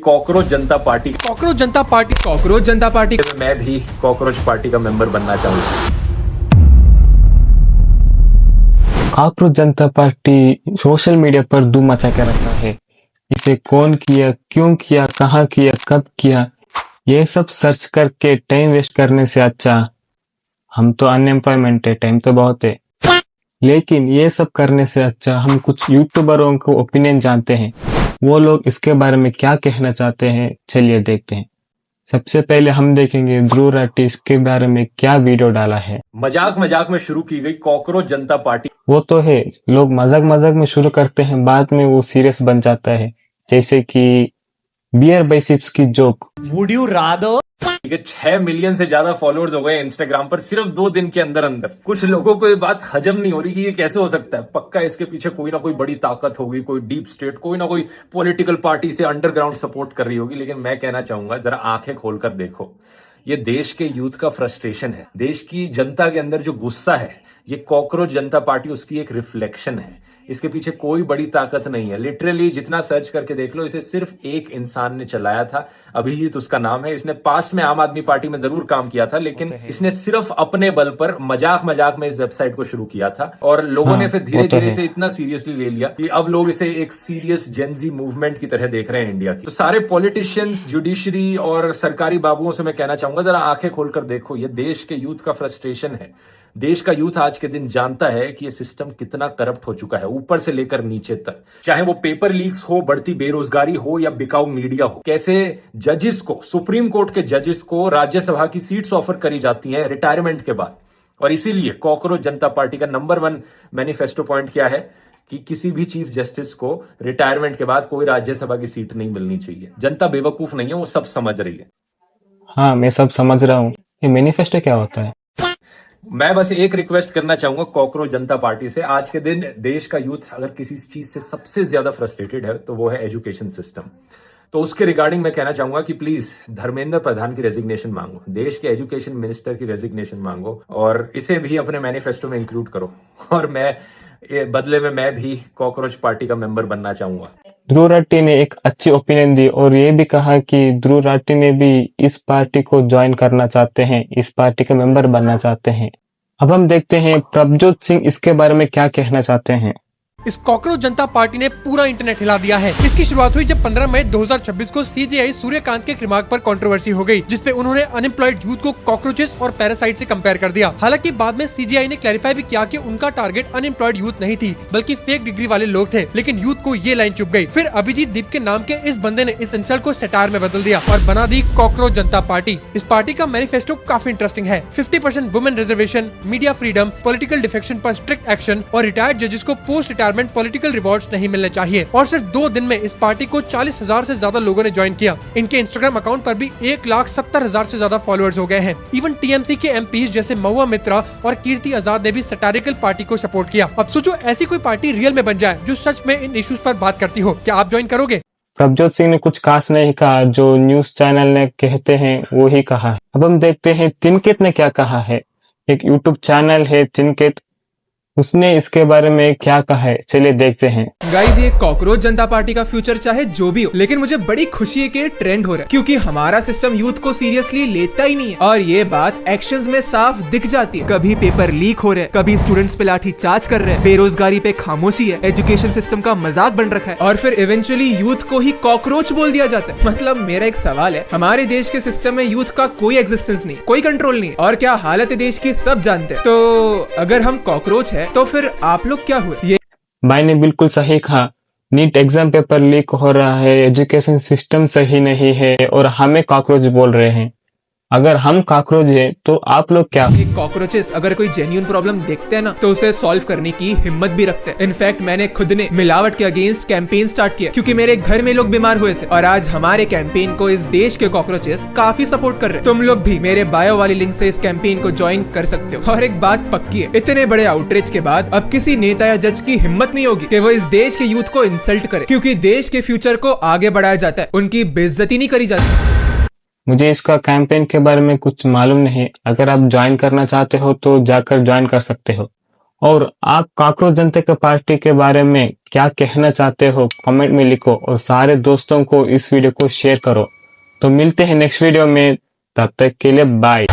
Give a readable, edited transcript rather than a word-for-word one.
Cockroach जनता party cockroach जनता party cockroach जनता party मैं भी cockroach party का मेंबर बनना चाहूंगा। कॉकरोच जनता पार्टी सोशल मीडिया पर धूम मचा के रखा है। इसे कौन किया, क्यों किया, कहाँ किया, कब किया, ये सब सर्च करके टाइम वेस्ट करने से अच्छा हम तो अनएम्प्लॉयमेंट है, टाइम तो बहुत है, लेकिन ये सब करने से अच्छा हम कुछ यूट्यूबरों को ओपिनियन जानते हैं, वो लोग इसके बारे में क्या कहना चाहते हैं। चलिए देखते हैं। सबसे पहले हम देखेंगे ध्रुव राठी इसके बारे में क्या वीडियो डाला है। मजाक मजाक में शुरू की गई कॉकरोच जनता पार्टी। वो तो है, लोग मजाक मजाक में शुरू करते हैं, बाद में वो सीरियस बन जाता है, जैसे कि बियर बाइसेप्स की joke. Would you rather 6 million से ज्यादा फॉलोअर्स हो गए इंस्टाग्राम पर सिर्फ 2 दिन के अंदर अंदर। कुछ लोगों को ये बात हजम नहीं हो रही कि ये कैसे हो सकता है। पक्का इसके पीछे कोई ना कोई बड़ी ताकत होगी, कोई डीप स्टेट, कोई ना कोई पॉलिटिकल पार्टी से अंडरग्राउंड सपोर्ट कर रही होगी। लेकिन मैं कहना चाहूंगा जरा आंखें खोलकर देखो, ये देश के यूथ का फ्रस्ट्रेशन है, देश की जनता के अंदर जो गुस्सा है, ये कॉकरोच जनता पार्टी उसकी एक रिफ्लेक्शन है। इसके पीछे कोई बड़ी ताकत नहीं है। लिटरली जितना सर्च करके देख लो, इसे सिर्फ एक इंसान ने चलाया था, अभिजीत उसका नाम है। इसने पास्ट में आम आदमी पार्टी में जरूर काम किया था, लेकिन इसने सिर्फ अपने बल पर मजाक मजाक में इस वेबसाइट को शुरू किया था और लोगों ने फिर धीरे धीरे इसे इतना सीरियसली ले लिया कि अब लोग इसे एक सीरियस जेनजी मूवमेंट की तरह देख रहे हैं इंडिया की। तो सारे पॉलिटिशियंस, जुडिशरी और सरकारी बाबुओं से मैं कहना चाहूंगा जरा आंखें खोलकर देखो, ये देश के यूथ का फ्रस्ट्रेशन है। देश का यूथ आज के दिन जानता है कि ये सिस्टम कितना करप्ट हो चुका है, ऊपर से लेकर नीचे तक। चाहे वो पेपर लीक्स हो, बढ़ती बेरोजगारी हो या बिकाऊ मीडिया हो, कैसे जजेस को, सुप्रीम कोर्ट के जजेस को राज्यसभा की सीट्स ऑफर करी जाती हैं रिटायरमेंट के बाद। और इसीलिए कॉकरोच जनता पार्टी का नंबर 1 मैनिफेस्टो पॉइंट क्या है कि किसी भी चीफ जस्टिस को रिटायरमेंट के बाद कोई राज्यसभा की सीट नहीं मिलनी चाहिए। जनता बेवकूफ नहीं है, वो सब समझ रही है। हाँ, मैं सब समझ रहा हूँ। ये मैनिफेस्टो क्या होता है? मैं बस एक रिक्वेस्ट करना चाहूंगा कॉकरोच जनता पार्टी से। आज के दिन देश का यूथ अगर किसी चीज से सबसे ज्यादा फ्रस्ट्रेटेड है तो वो है एजुकेशन सिस्टम। तो उसके रिगार्डिंग मैं कहना चाहूंगा कि प्लीज धर्मेंद्र प्रधान की रेजिग्नेशन मांगो, देश के एजुकेशन मिनिस्टर की रेजिग्नेशन मांगो और इसे भी अपने मैनिफेस्टो में इंक्लूड करो। और बदले में मैं भी कॉकरोच पार्टी का मेंबर बनना चाहूंगा। ध्रुव राठी ने एक अच्छी ओपिनियन दी और ये भी कहा कि ध्रुव राठी ने भी इस पार्टी को ज्वाइन करना चाहते हैं, इस पार्टी के मेंबर बनना चाहते हैं। अब हम देखते हैं प्रभजोत सिंह इसके बारे में क्या कहना चाहते हैं। इस कॉकरोच जनता पार्टी ने पूरा इंटरनेट हिला दिया है। इसकी शुरुआत हुई जब 15 मई 2026 को सीजेआई सूर्यकांत के रिमार्क पर कंट्रोवर्सी हो गई, जिसपे उन्होंने अनएम्प्लॉयड यूथ को कॉकरोचेस और पैरासाइट से कंपेयर कर दिया। हालांकि बाद में सीजेआई ने क्लैरिफाई भी किया कि उनका टारगेट अनएम्प्लॉयड यूथ नहीं थी, बल्कि फेक डिग्री वाले लोग थे। लेकिन यूथ को ये लाइन चुप गई। फिर अभिजीत दीप के नाम के इस बंदे ने इस इंसल्ट को सटायर में बदल दिया और बना दी कॉकरोच जनता पार्टी। इस पार्टी का मैनिफेस्टो काफी इंटरेस्टिंग है। 50% women reservation, media freedom, political defection पर स्ट्रिक्ट एक्शन और रिटायर्ड जजेस को पोस्ट रिटायरमेंट पॉलिटिकल रिवॉर्ड्स नहीं मिलने चाहिए। और सिर्फ 2 दिन में इस पार्टी को 40,000 से ज्यादा लोगों ने ज्वाइन किया। इनके इंस्टाग्राम अकाउंट पर भी 1,70,000 से ज्यादा फॉलोअर्स हो गए हैं। इवन टीएमसी के एमपीज जैसे महुआ मित्रा और कीर्ति आजाद ने भी सटारिकल पार्टी को सपोर्ट किया। अब सोचो ऐसी कोई पार्टी रियल में बन जाए जो सच में इन इश्यूज पर बात करती हो, क्या आप ज्वाइन करोगे? प्रभजोत सिंह ने कुछ खास नहीं कहा, जो न्यूज चैनल ने कहते हैं वो ही कहा है। अब हम देखते हैं तिनकेत ने क्या कहा है। एक यूट्यूब चैनल है तिनकेत, उसने इसके बारे में क्या कहा है, चलिए देखते हैं। गाइस, ये कॉकरोच जनता पार्टी का फ्यूचर चाहे जो भी हो, लेकिन मुझे बड़ी खुशी है कि ट्रेंड हो रहा है, क्योंकि हमारा सिस्टम यूथ को सीरियसली लेता ही नहीं है। और ये बात एक्शंस में साफ दिख जाती है। कभी पेपर लीक हो रहे हैं, कभी स्टूडेंट्स पे लाठी चार्ज कर रहे हैं, बेरोजगारी पे खामोशी है, एजुकेशन सिस्टम का मजाक बन रखा है और फिर इवेंचुअली यूथ को ही कॉकरोच बोल दिया जाता है। मतलब मेरा एक सवाल है, हमारे देश के सिस्टम में यूथ का कोई एग्जिस्टेंस नहीं, कोई कंट्रोल नहीं, और क्या हालत है देश की सब जानते हैं। तो अगर हम कॉकरोच है तो फिर आप लोग क्या हुए? ये भाई ने बिल्कुल सही कहा। नीट एग्जाम पेपर लीक हो रहा है, एजुकेशन सिस्टम सही नहीं है और हमें कॉकरोच बोल रहे हैं। अगर हम कॉकरोच है तो आप लोग क्या? कॉकरोचेस अगर कोई जेन्युइन प्रॉब्लम देखते हैं ना, तो उसे सॉल्व करने की हिम्मत भी रखते हैं। इनफैक्ट मैंने खुद ने मिलावट के अगेंस्ट कैंपेन स्टार्ट किया, क्योंकि मेरे घर में लोग बीमार हुए थे और आज हमारे कैंपेन को इस देश के कॉकरोचेस काफी सपोर्ट कर रहे हैं। तुम लोग भी मेरे बायो वाली लिंक से इस कैंपेन को ज्वाइन कर सकते हो। और एक बात पक्की है, इतने बड़े आउटरीच के बाद अब किसी नेता या जज की हिम्मत नहीं होगी कि वो इस देश के यूथ को इंसल्ट करे, क्योंकि देश के फ्यूचर को आगे बढ़ाया जाता है, उनकी बेइज्जती नहीं करी जाती। मुझे इसका कैंपेन के बारे में कुछ मालूम नहीं। अगर आप ज्वाइन करना चाहते हो तो जाकर ज्वाइन कर सकते हो। और आप कॉकरोच जनता पार्टी के बारे में क्या कहना चाहते हो कमेंट में लिखो और सारे दोस्तों को इस वीडियो को शेयर करो। तो मिलते हैं नेक्स्ट वीडियो में, तब तक के लिए बाय।